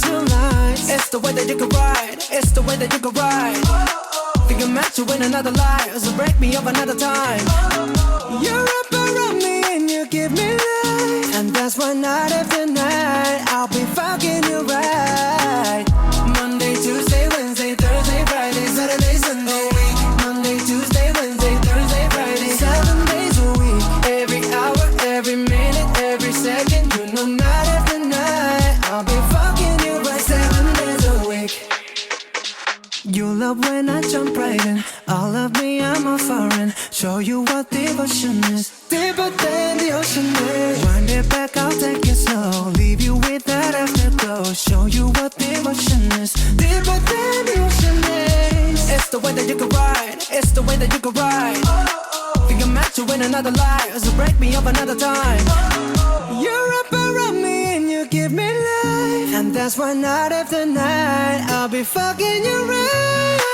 flashing lights. It's the way that you can ride. It's the way that you can ride. Think I'm meant to win another life, so break me up another time. You're up around me and you give me life, and that's why night after night I'll be fucking you right. Monday, Tuesday, Wednesday, Thursday, Friday, Saturday, Sunday. Monday, Tuesday, Wednesday, Thursday, Friday, 7 days a week. Every hour, every minute, every second. You know night after night I'll be fucking you right 7 days a week. You love when I jump right in. All of me, I'm a foreign. Show you what devotion is. Deeper than the ocean is. Wind it back, I'll take it slow. Leave you with that afterglow. Show you what devotion is. Deeper than the ocean is. It's the way that you can ride. It's the way that you can ride. Think I'm meant to win another life, so break me up another time. You're up around me and you give me life, and that's why night after night I'll be fucking you right.